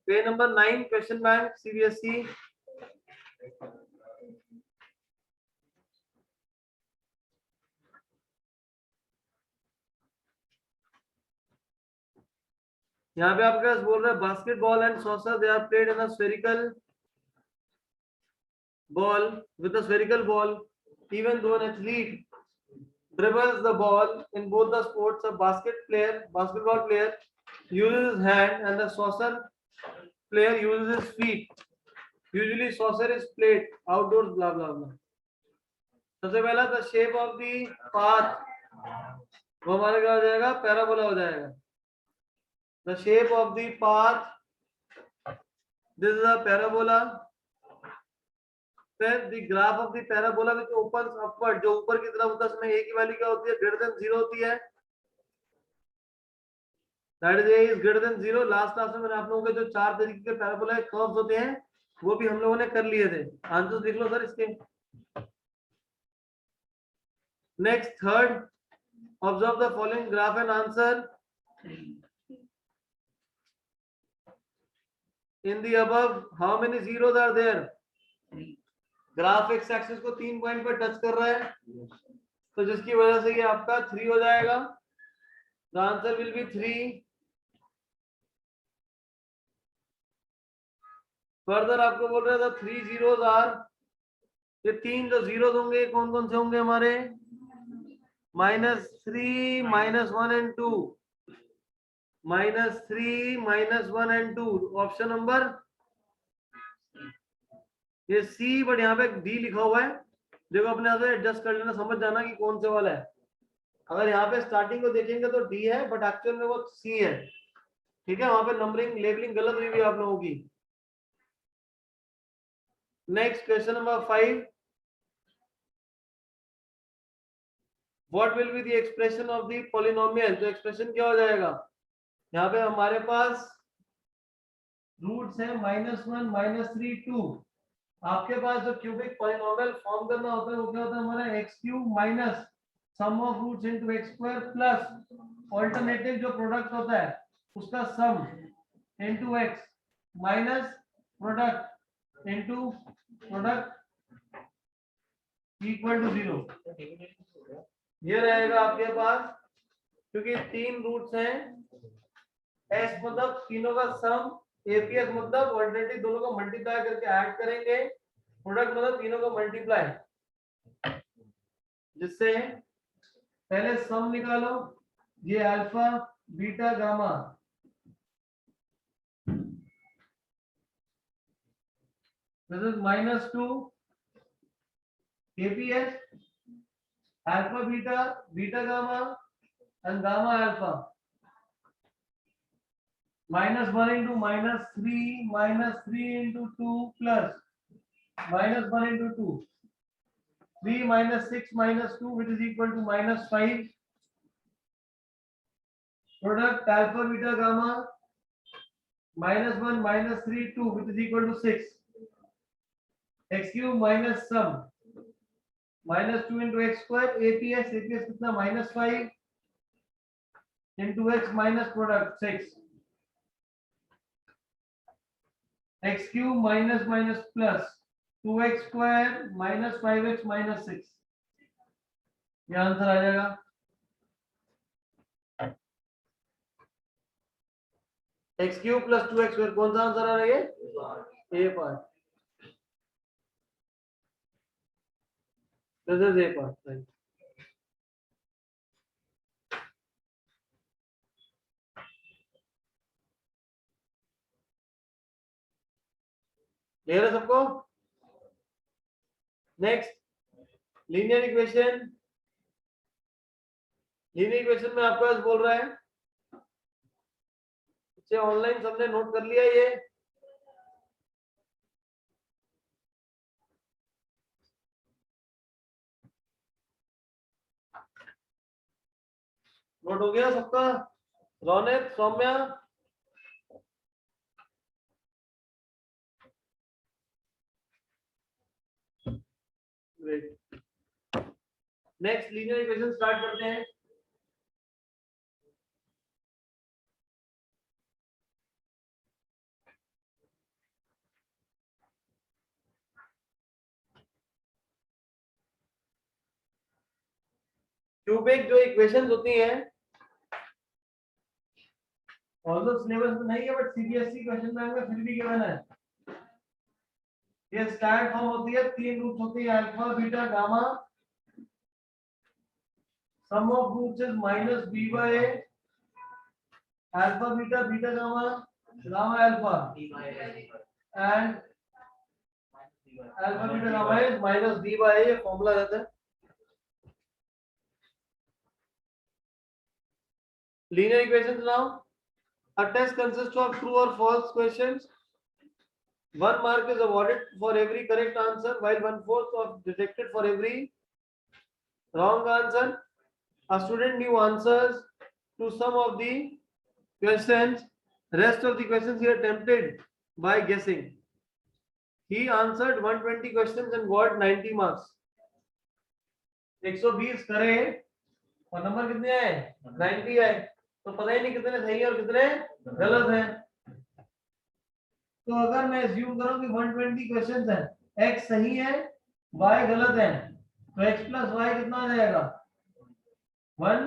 Page number 9 question bank CBSE. यहाँ पे आपके पास बोल रहे हैं basketball and soccer they are played in a spherical ball with a spherical ball. Even though an athlete dribbles the ball in both the sports, a basketball player uses his hand and the saucer player uses his feet. Usually saucer is played outdoors, blah blah blah. सबसे पहला the shape of the path वो हमारे क्या हो जाएगा, parabola हो जाएगा. The shape of the path, this is a parabola. Then the graph of the parabola which opens upward, जो ऊपर की तरफ होता है उसमें a की वैल्यू क्या होती है, greater than 0 होती है. That is a is greater than 0. Last class में मैंने आप लोगों के जो 4 तरीके के पैराबोला कर्व्स होते हैं वो भी हम लोगों ने कर लिए थे. आंसर देख लो सर इसके. Next third, observe the following graph and answer. In the above, how many zeros are there? Graph x axis को 3 पॉइंट पर टच कर रहा है, तो जिसकी वजह से ये आपका 3 हो जाएगा. The answer will be 3. Further आपको बोल रहे थे 3 zeros आर, ये 3 जो जीरोस होंगे कौन कौन से होंगे हमारे, -3, -1 एंड 2. -3, -1 एंड 2. ऑप्शन नंबर ये सी, बट यहाँ पे डी लिखा हुआ है. देखो अपने यहाँ से एडजस्ट कर लेना, समझ जाना कि कौन से वाला है. अगर यहाँ पे स्टार्टिंग को देखेंगे तो डी है, बट एक्चुअल में वो सी है. ठीक है, वहां पे नंबरिंग लेबलिंग गलत हुई भी आप लोगों की. Next question number 5. What will be the expression of the polynomial. तो एक्सप्रेशन क्या हो जाएगा, यहाँ पे हमारे पास रूट्स है -1, -3, 2. आपके पास जो क्यूबिक पॉलिनोमियल फॉर्म करना होता है वो क्या होता है हमारा, x³ minus sum of roots into x² plus alternative जो प्रोडक्ट होता है उसका sum into x minus product into product equal to 0. ये रहेगा आपके पास, क्योंकि 3 रूट्स हैं. s मतलब तीनों का सम, एपीएस मतलब ऑल्टरनेटिव दोनों को मल्टीप्लाई करके ऐड करेंगे, प्रोडक्ट मतलब तीनों को मल्टीप्लाई, जिससे पहले सम निकालो. ये alpha beta gamma, this is -2 APS alpha beta, beta gamma and gamma alpha. -1 into -3, -3 into 2 plus -1 into 2. 3 - 6 - 2 which is equal to -5. Product alpha beta gamma -1 -3 2 which is equal to 6. x³ minus sum -2 into x² APS कितना -5 into x minus product 6. x³ minus minus plus 2x square minus 5x minus 6. ये answer आ जाएगा. x³ plus 2x square कौन सा answer आ रहा है, A part. This is A part, right. Clear है सबको. Next linear equation. Linear equation में आपको पास बोल रहा है, इसे ऑनलाइन सबने नोट कर लिया, ये नोट हो गया सबका. Raunak, Saumya, great. Next linear equation start करते हैं. क्यूबिक जो इक्वेशंस होती हैं, ऑल्दो सिलेबस में नहीं है बट सीबीएसई क्वेश्चन बैंक में फिर भी गिवन है। ये स्टैंडर्ड फॉर्म होती है, 3 रूट्स होती है, alpha beta gamma, sum of roots is minus B by A, alpha beta beta gamma gamma alpha, and alpha beta gamma is minus B by A, ये फॉर्मूला रहता है। Linear equations now, a test consists of true or false questions. 1 mark is awarded for every correct answer, while 1/4 of deducted for every wrong answer. A student knew answers to some of the questions. Rest of the questions he attempted by guessing. He answered 120 questions and got 90 marks. 120 करे और number कितने आए? 90 आए। तो पता ही नहीं कितने सही है और कितने गलत हैं। तो अगर मैं अज्यूम करूं कि 120 क्वेश्चंस हैं, x सही है, y गलत है, तो x प्लस y कितना आ जाएगा? 1।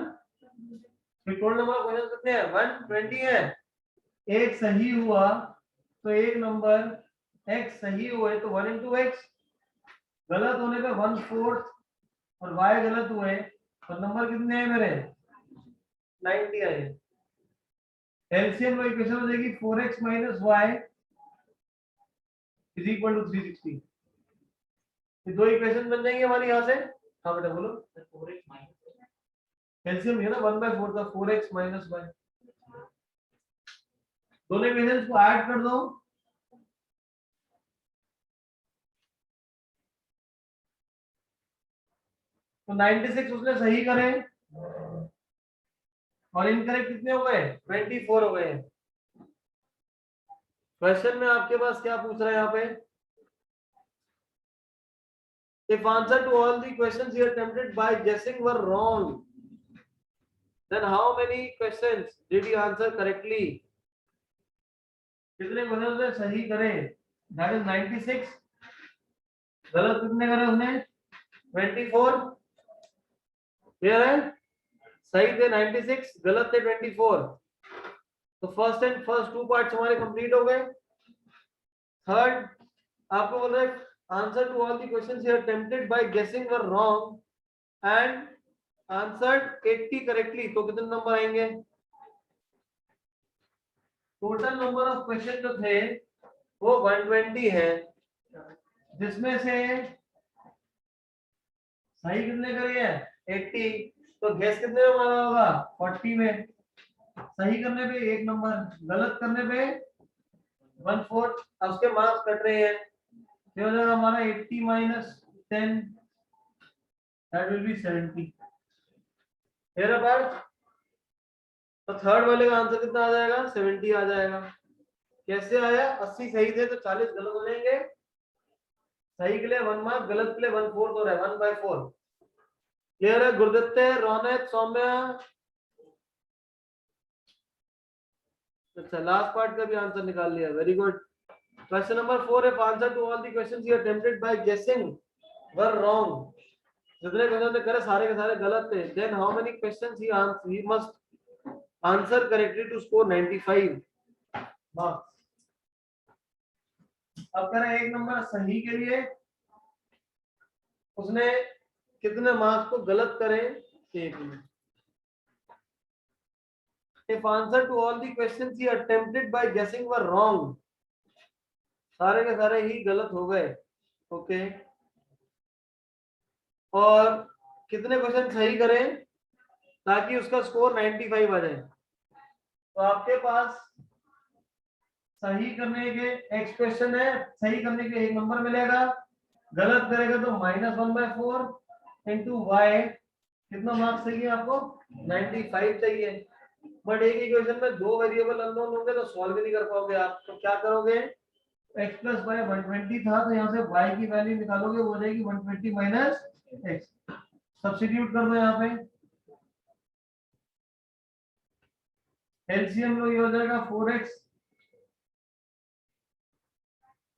फिर टोटल नंबर ऑफ क्वेश्चंस कितने हैं? 120 है। एक सही हुआ तो एक नंबर, x सही हुए तो 1 into x, गलत होने पे 1/4 और y गलत हुए तो नंबर कितने हैं मेरे? 90 आए। एलसीएम में इक्वेशन हो जाएगी 4x minus y is equal to 360। ये दो इक्वेशन बन जाएंगे हमारी यहाँ से। हाँ बेटा बोलो। 4x माइनस एलसीएम है ना 1/4 का, 4x minus y। दोनों इक्वेशंस को ऐड कर दो तो 96 उसने सही करे और इनकरेक्ट कितने हो गए? 24 हो गए। क्वेश्चन में आपके पास क्या पूछ रहा है यहाँ पे? If answer to all the questions he attempted by guessing were wrong, then how many questions did he answer correctly? कितने क्वेश्चन उसने सही करे? That is 96। गलत कितने करे उसने? 24। क्लियर है? सही थे 96, गलत थे 24। तो फर्स्ट टू पार्ट्स हमारे कंप्लीट हो गए। थर्ड आपको बोल रहे answer to all the questions he attempted by guessing were wrong and answered 80 correctly, तो कितने नंबर आएंगे? टोटल नंबर ऑफ क्वेश्चन जो थे वो 120 है, जिसमें से सही कितने करे हैं? 80। तो गेस कितने में मारा होगा? 40 में। सही करने पे एक नंबर, गलत करने पे 1/4। अब उसके मार्क्स कट रहे हैं, ये हो जाएगा हमारा 80 minus 10, that will be 70। here about तो थर्ड वाले का आंसर कितना आ जाएगा? 70 आ जाएगा। कैसे आया? 80 सही थे तो 40 गलत हो जाएंगे। सही के लिए 1 मार्क, गलत के लिए 1/4 हो रहा है, 1/4। क्लियर है? गुरुदत्त, रौनक, सौम्या। अच्छा, लास्ट पार्ट का भी आंसर निकाल लिया, वेरी गुड। क्वेश्चन नंबर 4 है, answer to all the questions he attempted by guessing were wrong. जितने क्वेश्चन करे सारे के सारे गलत थे। Then how many questions he must answer correctly to score 95 marks. अब कह रहे हैं एक नंबर सही के लिए उसने कितने मार्क्स को गलत करे? एक minute. If answer to all the questions he attempted by guessing were wrong, सारे के सारे ही गलत हो गए। ओके, और कितने क्वेश्चन सही करें ताकि उसका स्कोर 95 आ जाए? तो आपके पास सही करने के एक क्वेश्चन है, सही करने के एक नंबर मिलेगा, गलत करेगा तो -1/4 इंटू वाई। कितना मार्क्स चाहिए आपको? 95 चाहिए। बट एक ही क्वेश्चन में दो वेरिएबल अननोन होंगे तो सॉल्व ही नहीं कर पाओगे आप। तो क्या करोगे? x प्लस वाई 120 था तो यहाँ से y की वैल्यू निकालोगे, वो हो जाएगी 120 माइनस x। सब्स्टिट्यूट कर दो यहाँ पे, एलसीएम लो, ये हो जाएगा 4x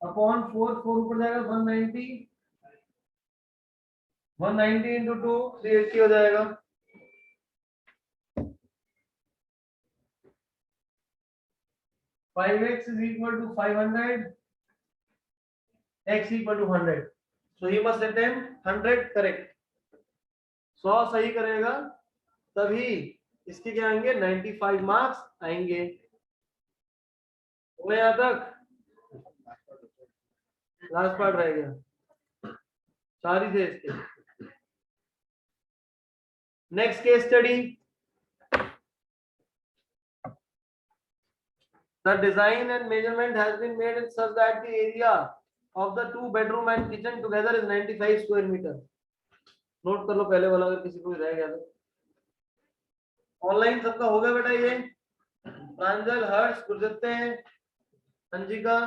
अपॉन 4 ऊपर जाएगा 190 इंटू 2 380 हो जाएगा। 5x is equal to 500, x equal to 100. So he must attempt 100 correct. 100 सही करेगा तभी इसके क्या आएंगे 95 मार्क्स आएंगे। हो यहाँ तक? लास्ट पार्ट रह गया, सारी थे इसके। Next case study. The design and measurement has been made in such that the area of the 2 bedroom and kitchen together is 95 square meter. Note कर लो पहले वाला, अगर किसी को रह गया तो। ऑनलाइन सबका हो गया बेटा ये? प्रांजल, हर्ष, गुरजत्ते, अंजिका,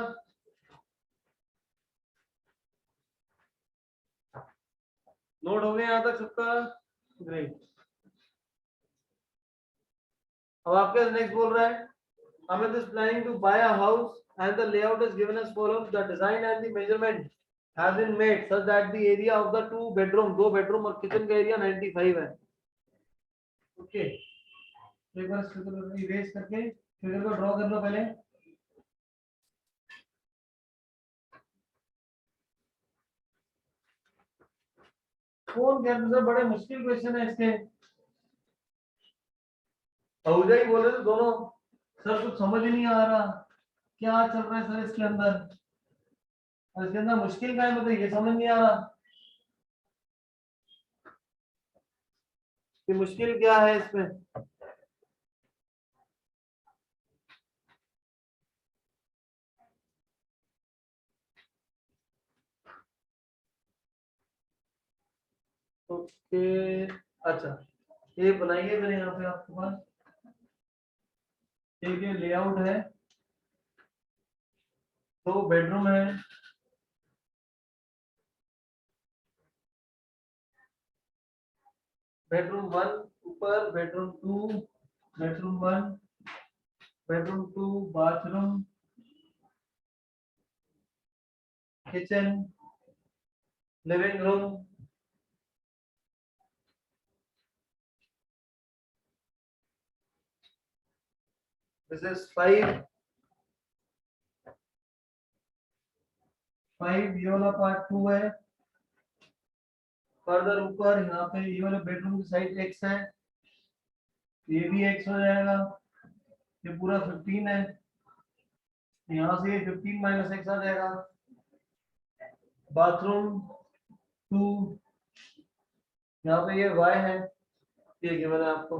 नोट हो गए यहाँ तक सबका? ग्रेट। अब आपके नेक्स्ट बोल रहा है Amit is planning to buy a house and the layout is given as follows. The design and the measurement has been made such that the area of the 2 bedroom, 2 bedroom और kitchen का area 95 है। Okay, एक बार figure erase करके figure को draw कर लो पहले। कौन कहते हैं बड़े मुश्किल क्वेश्चन है इसके? अहुजा ही बोल रहे थे दोनों, सर कुछ समझ ही नहीं आ रहा क्या चल रहा है सर इसके अंदर, और इसके अंदर मुश्किल क्या है मतलब ये समझ नहीं आ रहा कि मुश्किल क्या है इसमें। ओके अच्छा, ये बनाइए मेरे यहाँ पे आपके पास एक ये लेआउट है, 2 बेडरूम है, बेडरूम 1 ऊपर, bedroom 2, bedroom 1, bedroom 2, bathroom, kitchen, living room, this is 5 ये वाला पार्ट 2 है। फर्दर ऊपर यहाँ पे ये वाले बेडरूम की साइड x है, ये भी x हो जाएगा, ये पूरा 15 है, यहाँ से ये 15 माइनस x आ जाएगा। बाथरूम 2, यहाँ पे ये y है, ये गिवन है आपको।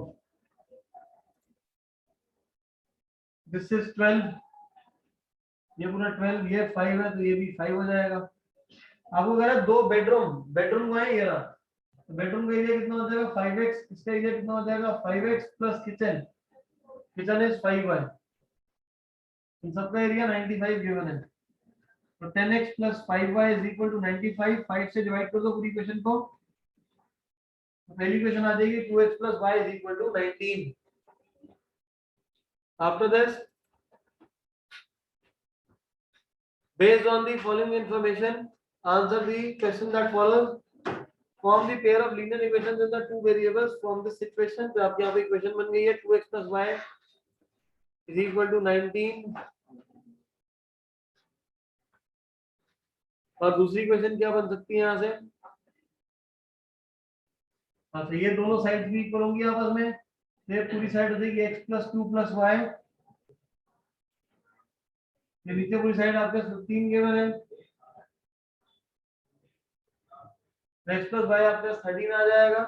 दिस इज 12, ये पूरा 12, ये 5 है तो ये भी 5 हो जाएगा। आपको कह रहा है 2 बेडरूम, बेडरूम का है ये रहा, तो बेडरूम का एरिया कितना हो जाएगा 5x, इसका एरिया कितना हो जाएगा 5x plus kitchen, kitchen is 5y, इन सबका एरिया 95 गिवन है, तो 10x plus 5y is equal to 95। 5 से डिवाइड कर दो पूरी इक्वेशन को, तो पहली इक्वेशन आ जाएगी 2x plus y is equal to 19। After this, based on the following information, answer the question that follows. Form the pair of linear equations in the 2 variables from this situation। तो आपकी यहाँ पे equation बन गई है 2x plus y is equal to 19, और दूसरी equation क्या बन सकती है यहाँ से? हाँ, तो ये दोनों साइड भी इक्वल होंगी आपस में, ये पूरी साइड हो जाएगी x plus 2 plus y, ये नीचे पूरी साइड आपके 15 गिवन है, x plus y आपके 13 आ जाएगा।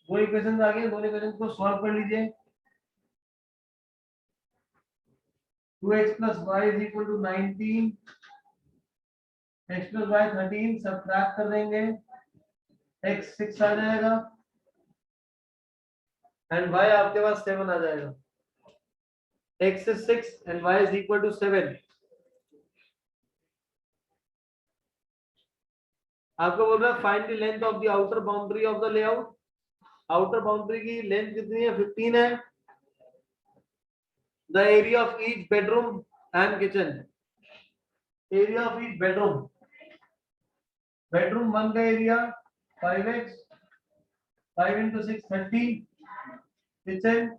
दो इक्वेशन आ गए, दोनों इक्वेशन को सॉल्व कर लीजिए। 2x plus y is equal to 19, x plus y 13, subtract कर देंगे, x 6 आ जाएगा एंड y आपके पास 7 आ जाएगा। x is 6 and y is equal to 7। आपको बोल रहा है find the length of the outer boundary of the layout. Outer boundary की लेंथ कितनी है? 15 है। The area of each bedroom and kitchen, area of each bedroom, bedroom 1 का area 5x, 5 into 6 30, kitchen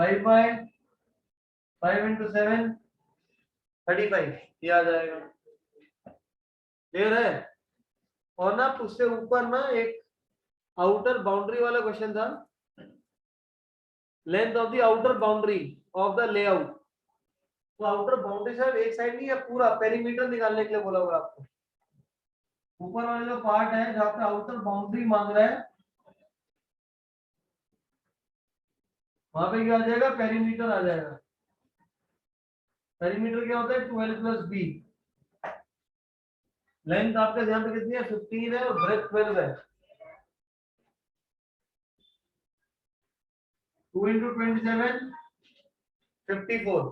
5y, 5 into 7 35 ये आ जाएगा। Clear है? और ना उससे ऊपर ना एक आउटर बाउंड्री वाला क्वेश्चन था, length of the outer boundary of the layout. तो आउटर बाउंड्री साइड एक साइड नहीं है, पूरा पेरीमीटर निकालने के लिए बोला हुआ आपको। ऊपर वाला जो पार्ट है जहां पे आउटर बाउंड्री मांग रहा है, वहां पे क्या आ जाएगा, पेरीमीटर आ जाएगा। पेरीमीटर क्या होता है, 12 प्लस बी। लेंथ आपके ध्यान पे कितनी है, 15 है, और ब्रेथ 12 है। 2 into 27 54,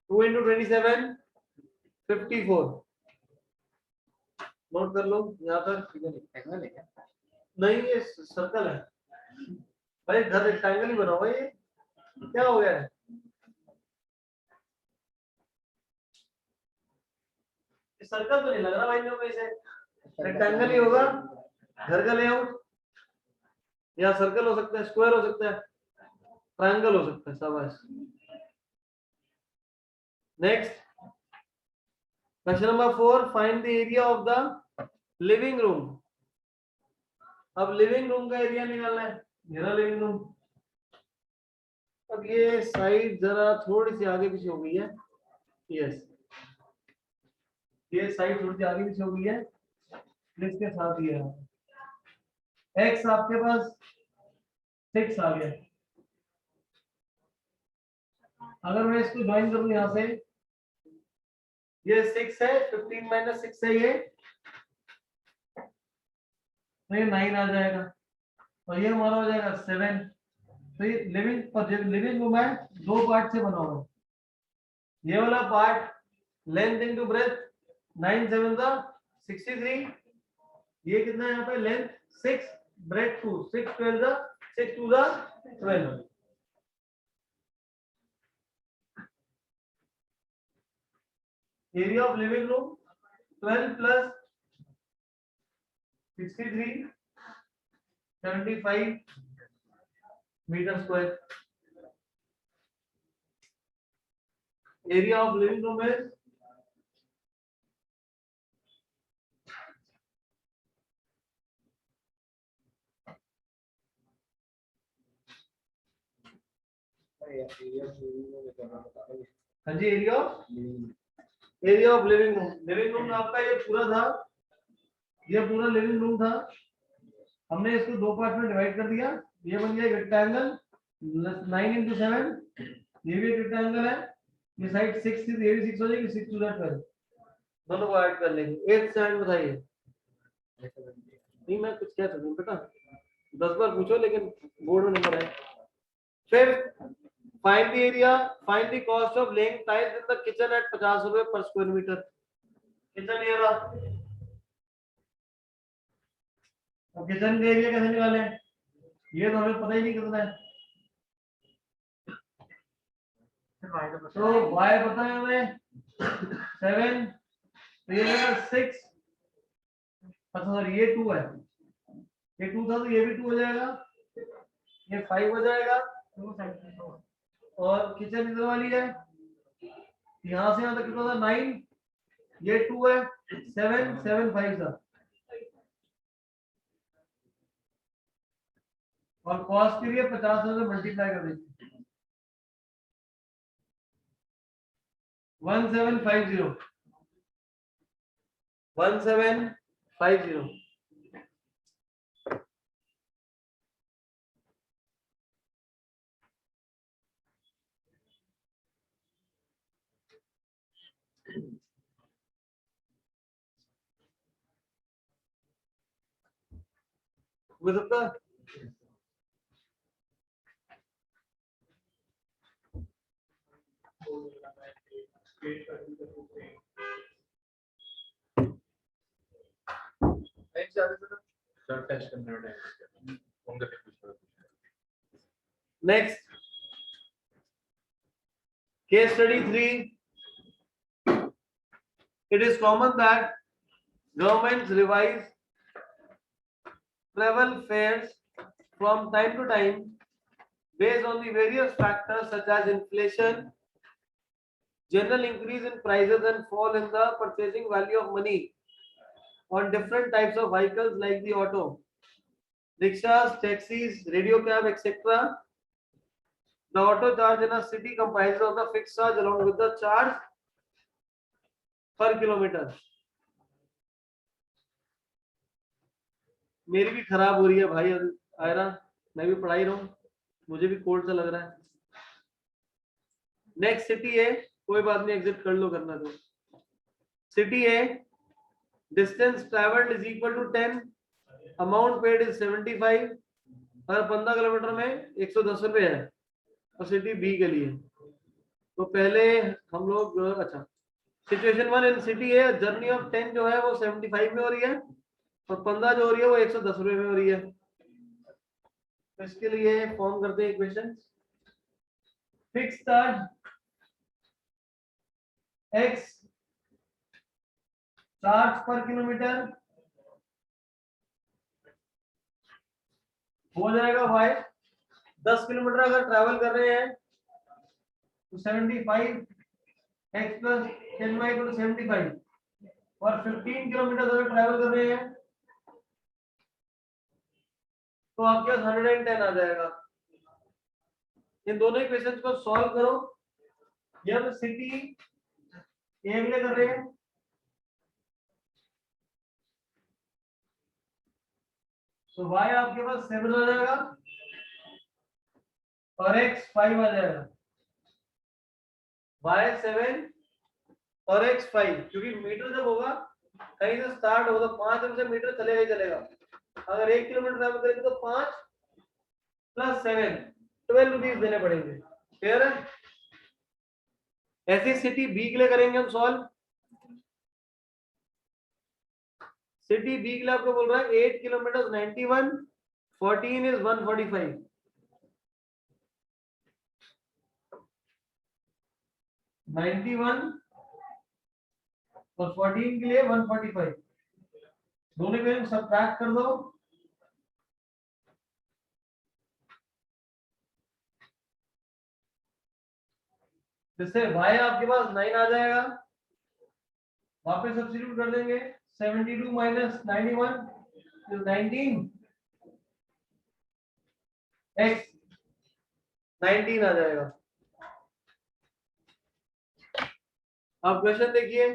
2 into 27 54। नोट कर लो यहाँ पर। नहीं ये सर्कल है भाई, घर रेक्टेंगल ही बनाओ। ये क्या हो गया है, सर्कल तो नहीं लग रहा भाई मेरे को, इसे रेक्टेंगल ही होगा। घर का लेआउट या सर्कल हो सकता है, स्क्वायर हो सकता है, ट्रायंगल हो सकता है। शाबाश। Next question number 4, find the area of the living room. अब लिविंग रूम का एरिया निकालना है, मेरा लिविंग रूम। अब ये साइड जरा थोड़ी सी आगे पीछे हो गई है, यस ये साइड थोड़ी सी आगे पीछे हो गई है, इसके साथ ये है एक्स आपके पास 6 आ गया। अगर मैं इसको ज्वाइन करूं यहां से, ये 6 है, 15 माइनस 6 है ये, तो ये 9 आ जाएगा, और ये हमारा हो जाएगा 7। तो ये लिविंग रूम है, दो पार्ट से बना हुआ है। ये वाला पार्ट लेंथ इनटू ब्रेथ 9 7 का 63। ये कितना है यहाँ पे, लेंथ 6 ब्रेथ 2, 6 12 का 6 2 का 12। Area of living room 12 plus 63 75 metre square. Area of living room is हाँ जी, area of living room. Living room आपका ये पूरा था, ये पूरा लिविंग रूम था। हमने इसको दो पार्ट में डिवाइड कर दिया, ये बन गया रेक्टेंगल 9 into 7। ये भी एक रेक्टेंगल है, ये साइड 6 थी, ये भी 6 हो जाएगी, 6 to 12 दोनों को ऐड कर लेंगे। 8 से बताइए। नहीं मैं कुछ कह सकता हूँ बेटा, 10 बार पूछो लेकिन बोर्ड में नंबर है। फिर find the area, find the cost of laying tiles in the kitchen at 50 रुपए per square metre. Kitchen area, अब किचन का एरिया कैसे निकालें, ये तो हमें पता ही नहीं कितना है। तो y पता है हमें 7, तो ये 6, अच्छा सॉरी ये 2 है, ये 2 था तो ये भी 2 हो जाएगा, ये 5 हो जाएगा। और किचन इधर वाली है, यहाँ से यहाँ तक कितना था 9, ये 2 है, 7 7 5 था। और कॉस्ट के लिए 50 से मल्टीप्लाई कर दीजिए, 1750 1750। वो सबका next case study 3. It is common that governments revise travel fares from time to time based on the various factors such as inflation, general increase in prices and fall in the purchasing value of money on different types of vehicles like the auto, rickshaws, taxis, radio cab, etc. The auto charge in a city comprises of the fixed charge along with the charge per kilometer. मेरी भी खराब हो रही है भाई आयरा, मैं भी पढ़ा ही रहा हूँ, मुझे भी कोल्ड सा लग रहा है। नेक्स्ट सिटी है, कोई बात नहीं एग्जिट कर लो करना तो। सिटी है, distance travelled is equal to 10, amount paid is 75, और 15 किलोमीटर में 110 रुपए है, और सिटी बी के लिए। तो पहले हम लोग, अच्छा सिचुएशन 1 इन सिटी है, जर्नी ऑफ 10 जो है वो 75 में हो रही है, और 15 जो हो रही है वो 110 रुपए में हो रही है। तो इसके लिए फॉर्म करते हैं equation. Fix charge x charge पर किलोमीटर हो जाएगा y। 10 किलोमीटर अगर ट्रैवल कर रहे हैं तो 75 x plus 10y equal to 75, और 15 किलोमीटर अगर ट्रैवल कर रहे हैं तो आपके पास 110 आ जाएगा। इन दोनों इक्वेशंस को सॉल्व करो। ये हम सिटी ए के लिए कर रहे हैं, तो y आपके पास 7 आ जाएगा और x 5 आ जाएगा। y 7 और x 5, क्योंकि मीटर जब होगा कहीं से स्टार्ट होगा तो 5 से मीटर चलेगा ही चलेगा। अगर 1 किलोमीटर ट्रैवल करेंगे तो 5 प्लस 7 12 रुपीज देने पड़ेंगे। क्लियर है? ऐसी सिटी बी के लिए करेंगे हम सॉल्व। सिटी बी के लिए आपको बोल रहा है 8 किलोमीटर 91, 14 इज 145। 91 और 14 के लिए 145, दोनों के सब्ट्रैक्ट कर दो। जिससे y आपके पास 9 आ जाएगा, वापस सब्स्टिट्यूट कर देंगे। 72 माइनस 91 इज 19, x 19 आ जाएगा। अब क्वेश्चन देखिए,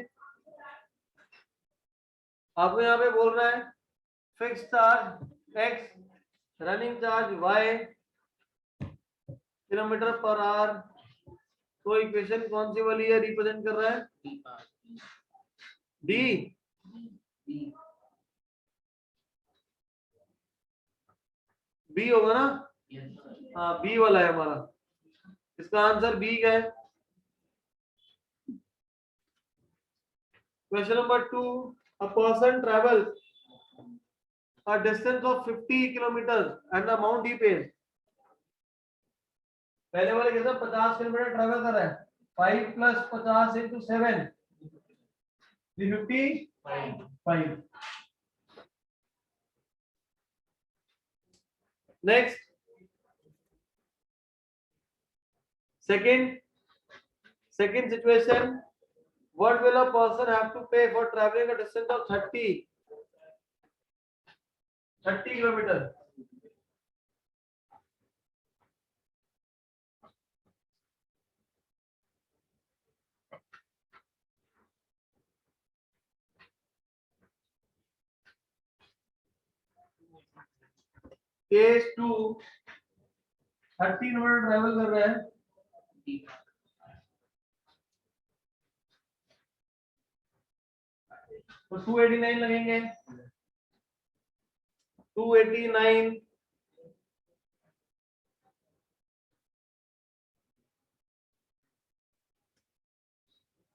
आपको यहाँ पे बोल रहा है fix charge x, running charge y, kilometre per hour. तो इक्वेशन कौन सी वाली है, रिप्रेजेंट कर रहा है डी। बी होगा ना? हाँ बी वाला है हमारा, इसका आंसर बी है। Question number 2, a person travels a distance of 50 kilometers and the amount he pays। पहले वाले कैसा 50 किलोमीटर ट्रैवल कर रहा है, 5 plus 50 into 7 55। Next second situation, what will a person have to pay for traveling a distance of 30 kilometers? Case 2 30 kilometre travel कर रहे हैं, तो 289 लगेंगे। 289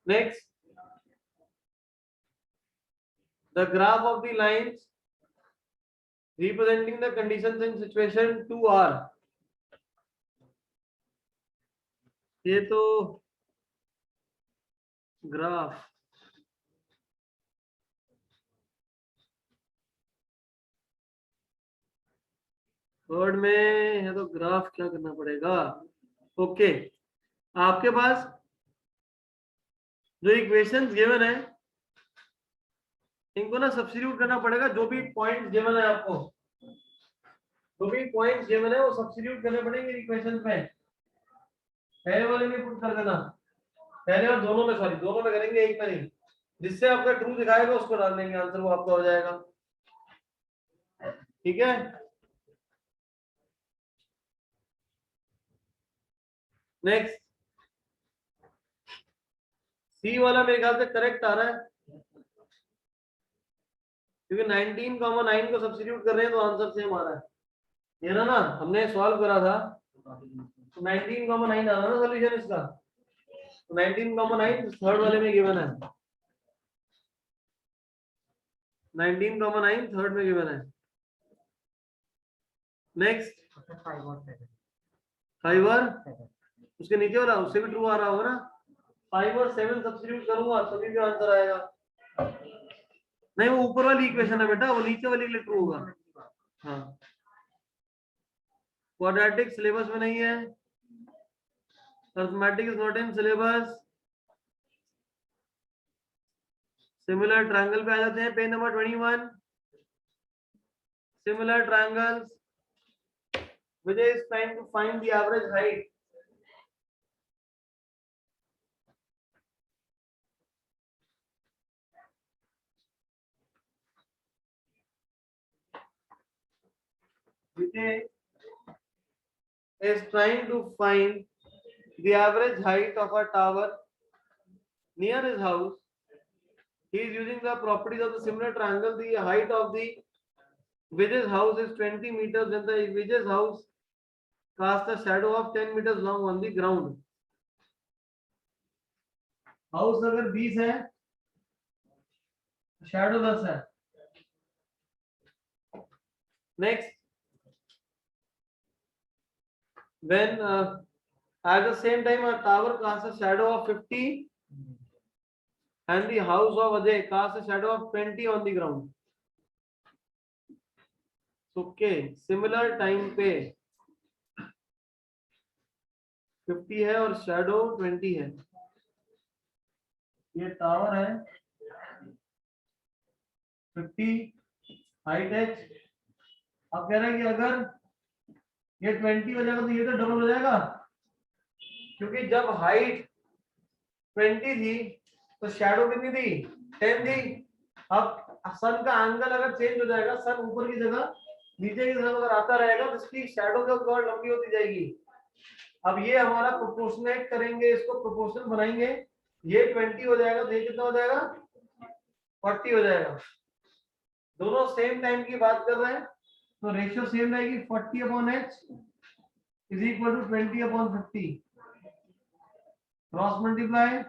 next, the graph of the lines representing the conditions in situation 2 are। ये तो graph word में है, तो ग्राफ क्या करना पड़ेगा। ओके, आपके पास जो इक्वेशंस गिवन है इनको ना सब्स्टिट्यूट करना पड़ेगा। जो भी पॉइंट गिवन है आपको, जो भी पॉइंट गिवन है वो सब्स्टिट्यूट करने पड़ेंगे इक्वेशंस में। पहले वाले में पुट कर देना, पहले और दोनों में, सॉरी दोनों में करेंगे, एक में नहीं। जिससे आपका ट्रू दिखाएगा उसको डाल देंगे आंसर, वो आपका हो जाएगा। ठीक है, नेक्स्ट सी वाला मेरे ख्याल से करेक्ट आ रहा है, क्योंकि 19,9 को सब्स्टिट्यूट कर रहे हैं तो आंसर सेम आ रहा है। ये ना हमने सॉल्व करा था तो 19,9 आ रहा ना सोल्यूशन इसका। तो 19,9 थर्ड वाले में गिवन है, 19,9 थर्ड में गिवन है। नेक्स्ट 5 और उसके नीचे वाला, उससे भी ट्रू आ रहा होगा ना। 5 और 7 सब्स्टिट्यूट करूंगा तभी भी आंसर आएगा। नहीं वो ऊपर वाली इक्वेशन है बेटा, वो नीचे वाली के लिए ट्रू होगा। हाँ क्वाड्रेटिक सिलेबस में नहीं है, arithmetic is not in syllabus. Similar triangle पे आ जाते हैं, page number 21। Similar triangles, Vijay is trying to find the average height. Vijay is trying to find the average height of a tower near his house. He is using the properties of the similar triangle. The height of the Vijay's house is 20 meters when the Vijay's house casts a shadow of 10 meters long on the ground. House अगर 20 है, shadow 10 है. Next, when at the same time a tower casts a shadow of 50 and the house of Ajay casts a shadow of 20 on the ground. Okay, similar time पे 50 है और shadow 20 है। ये tower है 50 height है। अब कह रहे हैं कि अगर ये 20 हो जाएगा तो ये तो डबल हो जाएगा, क्योंकि जब हाइट 20 थी तो शैडो कितनी थी 10 थी। अब सन का एंगल अगर चेंज हो जाएगा, सन ऊपर की जगह नीचे की तरफ अगर आता रहेगा तो इसकी शैडो जो और लंबी होती जाएगी। अब ये हमारा प्रोपोर्शनेट करेंगे, इसको प्रोपोर्शनल बनाएंगे, ये 20 हो जाएगा तो ये कितना हो जाएगा 40 हो जाएगा। दोनों सेम टाइम की बात कर रहे हैं तो रेशियो सेम रहेगी, 40/h is equal to 20/50। Cross multiply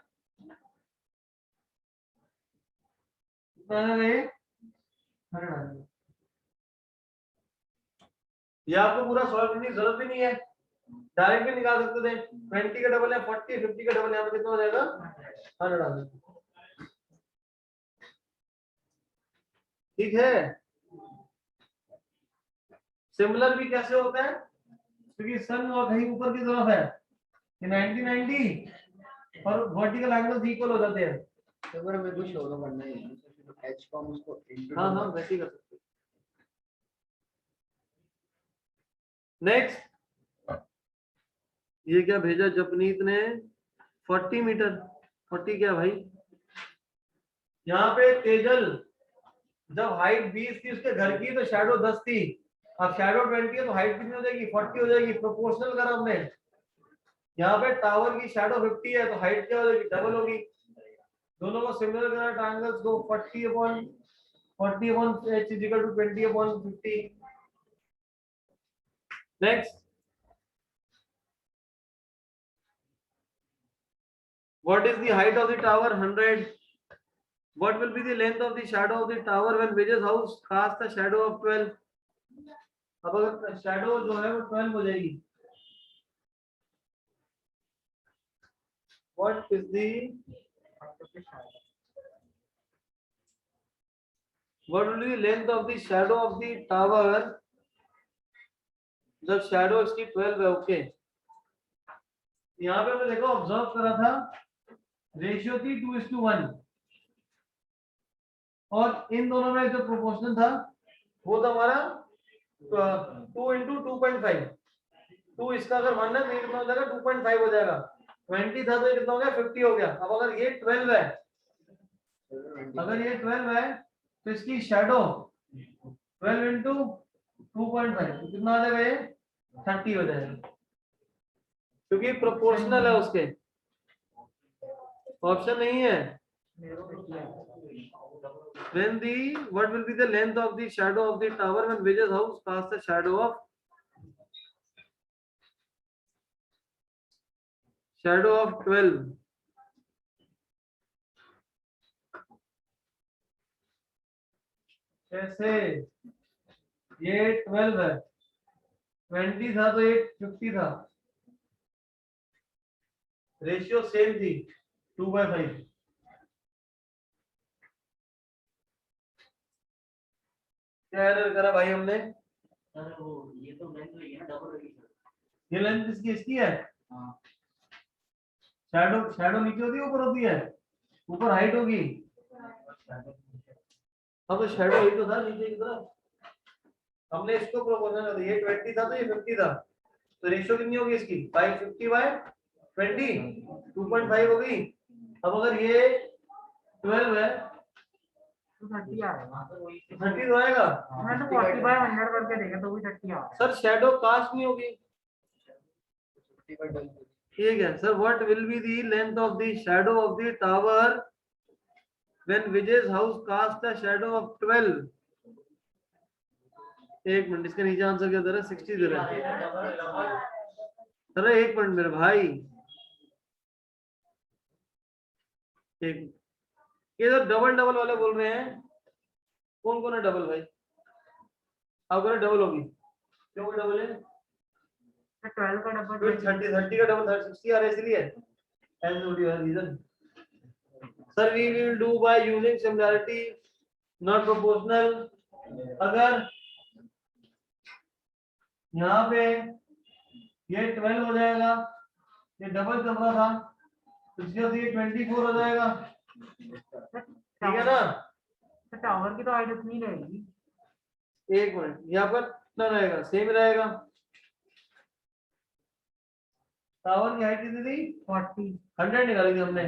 ये आपको पूरा सॉल्व करने की जरूरत भी नहीं है, डायरेक्ट भी निकाल सकते थे। 20 का डबल है 40, 50 का डबल यहाँ पे कितना हो जाएगा 100। ठीक है, सिमिलर भी कैसे होता है, क्योंकि सन और कहीं ऊपर की तरफ है, 90 और वर्टिकल एंगल्स इक्वल हो जाते हैं। अगर हमें कुछ शो करना है तो h को हम उसको हाँ वैसे ही कर सकते हैं। नेक्स्ट, ये क्या भेजा जपनीत ने 40 मीटर, 40 क्या भाई, यहाँ पे तेजल जब हाइट 20 थी उसके घर की तो शैडो 10 थी, अब शैडो 20 है तो हाइट कितनी हो जाएगी 40 हो जाएगी। प्रोपोर्शनल करा हमने, यहाँ पे टावर की शैडो 50 है तो हाइट क्या हो जाएगी डबल होगी। दोनों को सिमिलर करा ट्रायंगल्स को, 40/h is equal to 20/50। Next, what is the height of the tower 100? What will be the length of the shadow of the tower when Vijay's house casts a shadow of 12? अब अगर shadow जो है वो 12 हो जाएगी, what is the what will be the length of the shadow of the tower जब shadow इसकी 12 है। ओके, यहाँ पे हमने देखो ऑब्जर्व करा था रेशियो थी 2:1 और इन दोनों में जो प्रोपोर्शन था वो था हमारा 2 × 2.5। 2 इसका अगर 1 है तो ये कितना हो जाएगा 2.5 हो जाएगा। 20 था तो ये कितना हो गया 50 हो गया। अब अगर ये 12 है, अगर ये 12 है तो इसकी शेडो 12 × 2.5 कितना आ जाएगा, ये 30 हो जाएगा क्योंकि प्रोपोर्शनल है उसके। ऑप्शन नहीं है। When the what will be the length of the shadow of the tower when Vijay's house casts a shadow of 12? कैसे, ये 12 है, 20 था तो ये 50 था, रेशियो सेम थी 2/5। क्या एरर करा भाई हमने? सर वो ये तो लेंथ है ना, डबल होगी सर। ये लेंथ इसकी है। हाँ, शैडो नीचे होती है ऊपर होती है? ऊपर हाइट होगी। अब तो शैडो ही तो था नीचे की तरफ। हमने इसको प्रोपोर्शनल कर दिया, ये 20 था तो ये 50 था, तो रेशियो कितनी होगी इसकी 550/20 2.5 हो गई। अब अगर ये 12 है तो 30 आ रहा है, 30 तो आएगा। मैं तो 40/100 करके देखा तो भी 30 आ रहा है। सर शैडो कास्ट नहीं होगी। ठीक है sir, what will be the length of the shadow of the tower when विजय's house cast the shadow of 12? एक मिनट, इसके नीचे आंसर क्या दे रहा है? 60 दे रहा है। अरे एक मिनट मेरे भाई, एक, ये तो डबल डबल वाले बोल रहे हैं। कौन कौन है डबल भाई? आप बोले डबल होगी, क्यों डबल है? 12 का डबल, फिर 30 का डबल 60 आ रहा है इसलिए। And what your reason? Sir we will do by using similarity not proportional. अगर यहाँ पे ये 12 हो जाएगा, ये डबल चल रहा था तो इसके बाद ये 24 हो जाएगा, ठीक है ना? तो टावर की तो हाइट उतनी रहेगी। एक मिनट, यहाँ पर कितना रहेगा? सेम रहेगा। टावर की हाइट कितनी थी? 40। 100 निकाली थी हमने।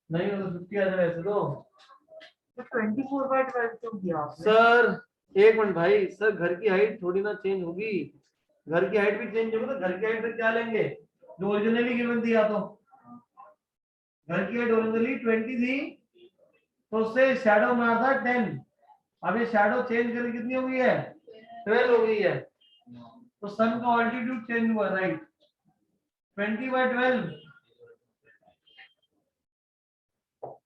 नहीं हो तो 50 आ जाएगा ऐसे तो। 24/12 क्यों किया आपने? सर एक मिनट भाई, सर घर की हाइट थोड़ी ना चेंज होगी। घर की हाइट भी चेंज होगी तो घर की हाइट पे क्या लेंगे जो ओरिजिनली गिवन थी। या तो घर की हाइट ओरिजिनली 20 थी तो उससे शैडो मारा था 10। अब ये शैडो चेंज करके कितनी हो गई है? 12 हो गई है। तो सन का ऑल्टीट्यूड चेंज हुआ, राइट? 20/12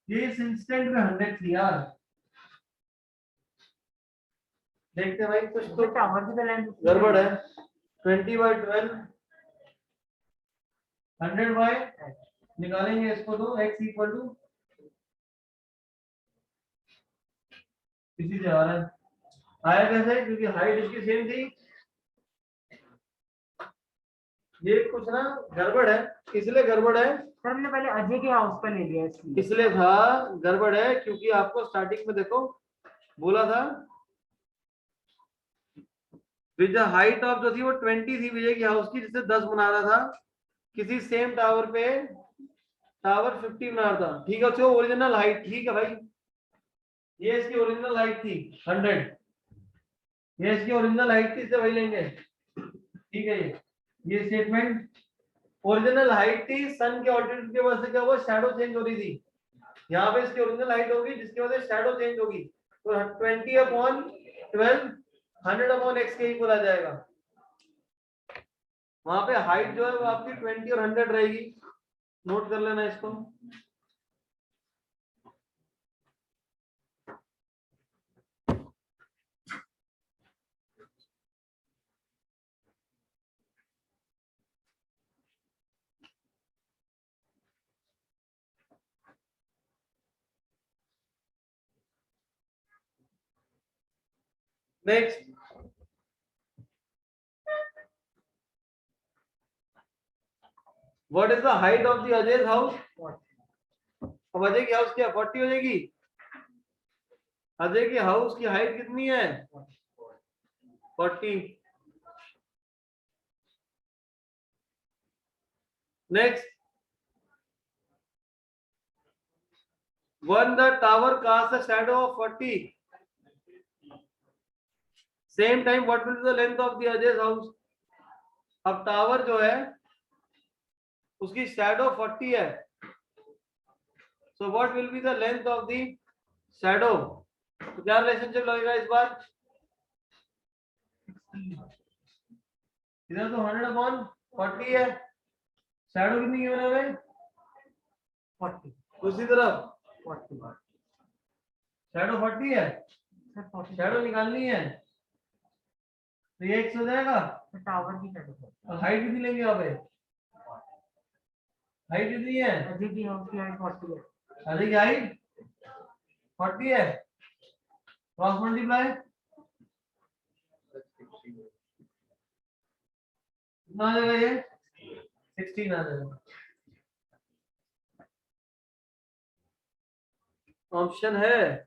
ये इस इंस्टेंट में 100 थी यार। देखते हैं भाई, कुछ तो टावर की तो लेंथ गड़बड़ है। 20/12 100 निकालेंगे इसको तो x इक्वल टू इसी से आ रहा है। आया कैसे? क्योंकि हाइट इसकी सेम थी। ये कुछ ना गड़बड़ है, इसलिए गड़बड़ है। सर हमने पहले अजय के हाउस पर ले लिया इसलिए। इसलिए था गड़बड़ है क्योंकि आपको स्टार्टिंग में देखो बोला था विजय हाइट ऑफ जो थी वो 20 थी विजय की हाउस की, जिससे 10 बना रहा था। किसी सेम टावर पे टावर 50 बना रहा था, ठीक है? उसकी ओरिजिनल हाइट, ठीक है भाई, ये इसकी ओरिजिनल हाइट थी 100, ये इसकी ओरिजिनल हाइट थी, इसे वही लेंगे, ठीक है? ये स्टेटमेंट ओरिजिनल हाइट थी, सन के ऑल्टीट्यूड की वजह से क्या हुआ? शैडो चेंज हो रही थी। यहाँ पे इसकी ओरिजिनल हाइट होगी जिसकी वजह से शैडो चेंज होगी, तो 20/12 100/x के इक्वल आ जाएगा। वहां पे हाइट जो है वो आपकी 20 और 100 रहेगी, नोट कर लेना इसको। Next, what is the height of the Ajay house? अब अजय की हाउस क्या 40 हो जाएगी? अजय की हाउस की हाइट कितनी है? 40। Next, when the tower casts a shadow of 40, same time what will be the length of the Ajay's house? अब टावर जो है उसकी शैडो 40 है, so what will be the length of the shadow? तो क्या relationship लगेगा इस बार? इधर तो 100/40 है, शैडो कितनी गिवन है भाई? 40 दूसरी तरफ 40 शैडो 40 है, सर 40 शैडो निकालनी है तो ये x हो जाएगा। टावर की शैडो और हाइट कितनी लेंगे यहाँ पे? हाइट कितनी है? अजय की हाउस की हाइट 40 है। अजय की हाइट 40 है, क्रॉस मल्टीप्लाई कितना आ जाएगा? ये 16 आ जाएगा। ऑप्शन है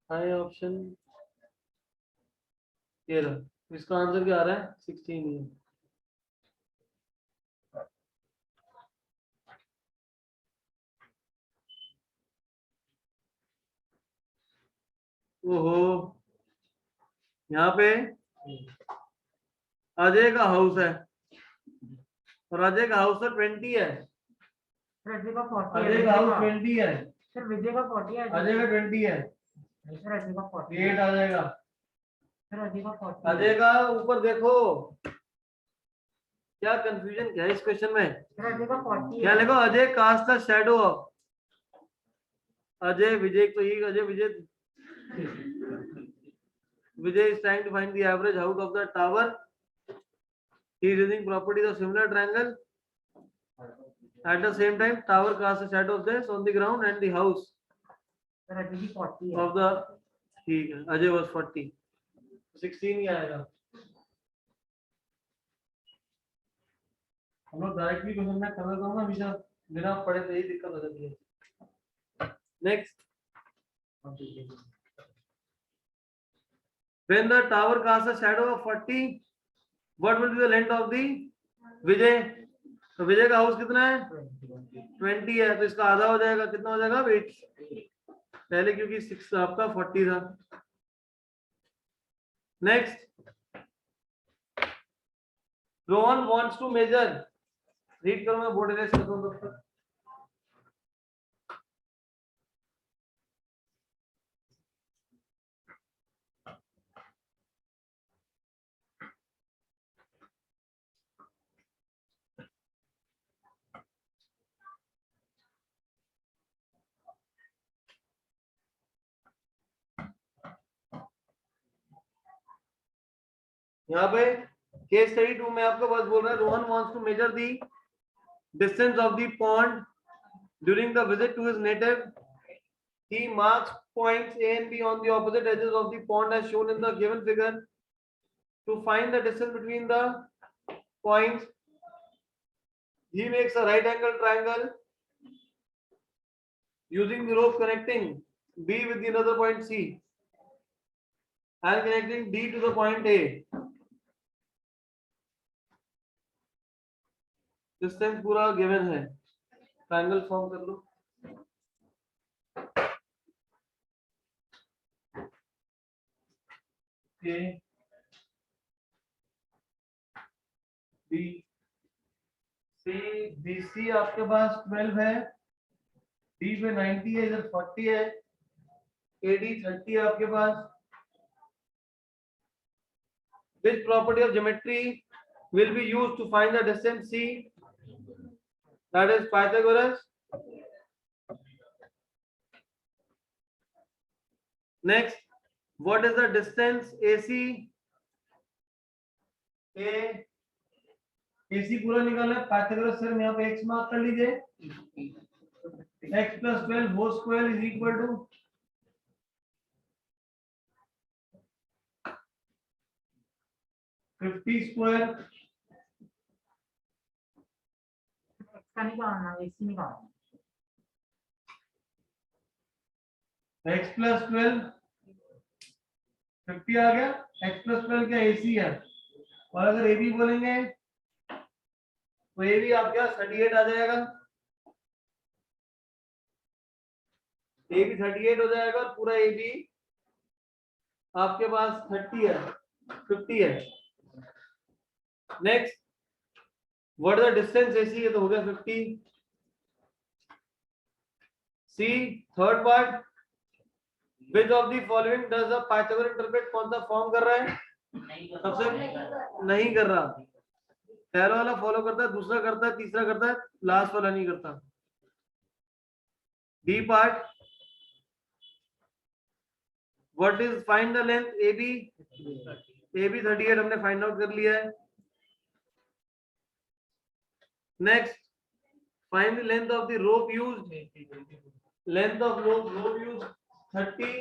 ऑप्शन ये रहा। इसका आंसर क्या आ रहा है? 16 ही है। ओहो, यहाँ पे अजय का हाउस है और अजय का हाउस तो 20 है। सर अजय का 40 है। अजय का हाउस 20 है, सर विजय का 40 है। अजय का 20 है, सर अजय का 40 8 आ जाएगा। सर अजय का 40 अजय का ऊपर देखो, क्या कंफ्यूजन क्या है इस क्वेश्चन में? सर अजय का 40 क्या लिखो? Ajay cast the shadow of Ajay Vijay, तो ये Ajay Vijay Vijay is trying to find the average height of the tower. He is using properties of similar triangle. At the same time, tower casts a shadow of this on the ground and the house sir Ajay की 40 है। of the, ठीक है, Ajay was 40, 16 ही आएगा। हम लोग directly question में कर देता हूँ ना, हमेशा बिना पढ़े तो यही दिक्कत हो जाती है। Next, when the tower casts a shadow of 40, what will be the length of the विजय? तो विजय का हाउस कितना है? 20 है, तो इसका आधा हो जाएगा, कितना हो जाएगा? 8 पहले, क्योंकि 6 आपका 40 था। Next, Rohan wants to measure, read करो, मैं बोर्ड इरेज करता हूं तब तक। यहाँ पे केस स्टडी 2 में आपको बस बोल रहा है, Rohan wants to measure the distance of the pond during the visit to his native. He marks points A and B on the opposite edges of the pond as shown in the given figure. To find the distance between the points, he makes a right angle triangle using the rope connecting B with the another point C and connecting D to the point A. Distance पूरा given है, triangle form कर लो। A B C B C आपके पास 12 है, D पे 90 है, इधर 40 है, AD 30 है आपके पास। Which property of geometry will be used to find the distance C? That is Pythagoras. Next, what is the distance AC? A AC पूरा निकालना है, पाइथागोरस थ्योरम यहाँ पे x मार्क कर लीजिए, x plus 12 whole square is equal to 50 square इसका निकालना है, इसी निकालना x plus 12 50 आ गया, x plus 12 क्या AC है, और अगर AB बोलेंगे तो AB आपके पास 38 आ जाएगा, AB 38 हो जाएगा और पूरा AB आपके पास 30 है, 50 है। Next, what the distance AC है, तो हो गया 50। C third part, which of the following does the Pythagorean interpret, कौन सा फॉर्म कर रहा है, सबसे नहीं कर रहा, पहला वाला फॉलो करता है, दूसरा करता है, तीसरा करता है, लास्ट वाला नहीं करता। B part, what is find the length AB, AB 38 हमने फाइंड आउट कर लिया है। Next, find the length of the rope used, length of rope used 30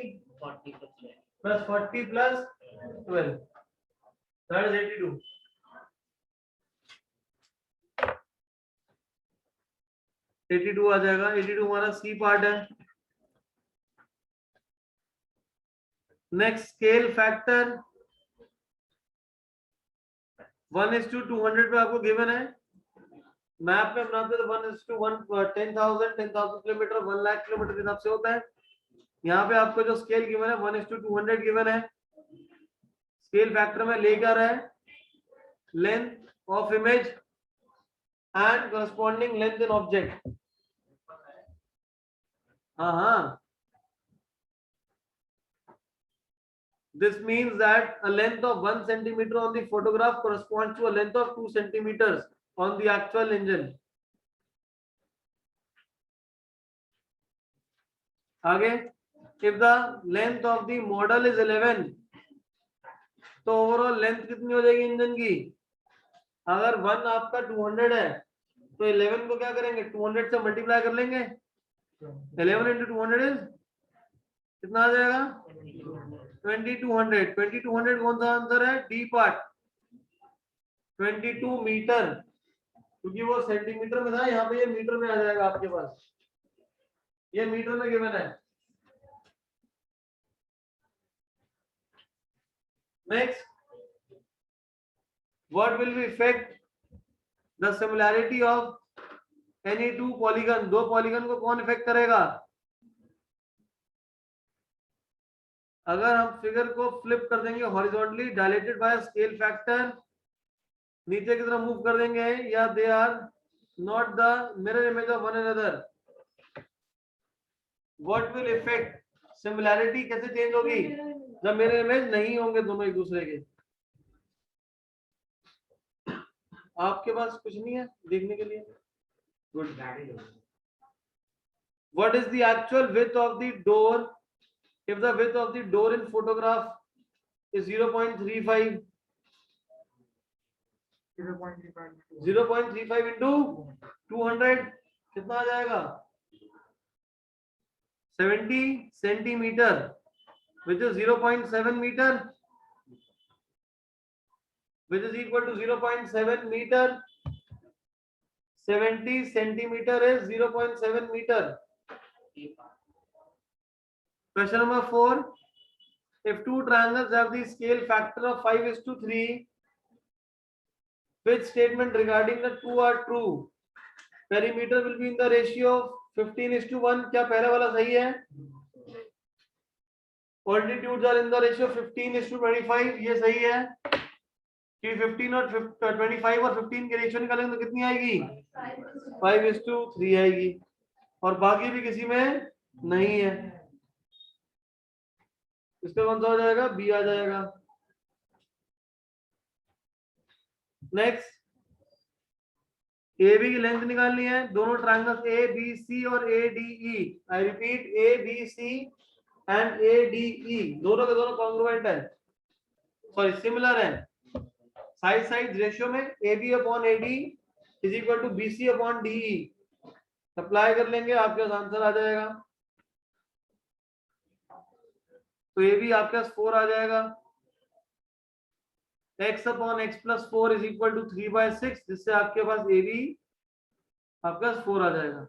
plus 40 plus 12, that is 82। 82 आ जाएगा, 82 हमारा सी पार्ट है। नेक्स्ट, स्केल फैक्टर 1:200 पे आपको गिवन है, मैप में बनाते तो 1:1 10,000 किलोमीटर 1 लाख किलोमीटर के हिसाब से होता है। यहाँ पे आपको जो स्केल गिवन है 1:200 गिवन है। स्केल फैक्टर में लेकर है length of image and corresponding length in object. हाँ, this means that a length of 1 centimeter on the photograph corresponds to a length of 2 centimeters on the actual engine। आगे, if the length of the model is 11, तो overall length कितनी हो जाएगी engine की, अगर 1 आपका 200 है तो 11 को क्या करेंगे, 200 से मल्टीप्लाई कर लेंगे, 11 into 200 is कितना आ जाएगा, 2200। 2200 कौन सा आंसर है, डी पार्ट, 22 मीटर, क्योंकि वो सेंटीमीटर में था, यहाँ पे ये मीटर में आ जाएगा आपके पास, ये मीटर में गिवन है। Next, what will be effect the similarity of any two polygon, दो पॉलीगन को कौन इफेक्ट करेगा, अगर हम फिगर को फ्लिप कर देंगे horizontally dilated by scale factor, नीचे की तरफ मूव कर देंगे, या they are not the mirror image of one another, what will effect, similarity कैसे चेंज होगी जब मिरर इमेज नहीं होंगे दोनों एक दूसरे के। आपके पास कुछ नहीं है देखने के लिए, good. What is the actual width of the door if the width of the door in photograph is 0.35, 0.35 into 200 कितना आ जाएगा, 70 centimetre, which is 0.7 meter, which is equal to 0.7 meter, 70 centimeter is 0.7 meter। Question number 4, if two triangles have the scale factor of 5:3, which statement regarding the two are true, perimeter will be in the ratio of 15:1, क्या पहला वाला सही है, altitudes are in the ratio of 15:25, ये सही है कि 15 और 25 और 15 की रेशियो निकालेंगे तो कितनी आएगी, 5:3 आएगी, और बाकी भी किसी में नहीं है, इसका कौन सा हो जाएगा, बी आ जाएगा। नेक्स्ट, ए बी की लेंथ निकालनी है, दोनों ट्रायंगल्स ए बी सी और A D E, I repeat A B C and A D E, दोनों के दोनों कॉन्ग्रुएंट है, सॉरी सिमिलर है, साइड साइड रेशियो में A B upon A D is equal to B C upon D E apply कर लेंगे, आपके पास answer आ जाएगा। तो ए बी आपके पास 4 आ जाएगा, x upon x plus 4 is equal to 3/6, जिससे आपके पास ए बी आपके पास 4 आ जाएगा।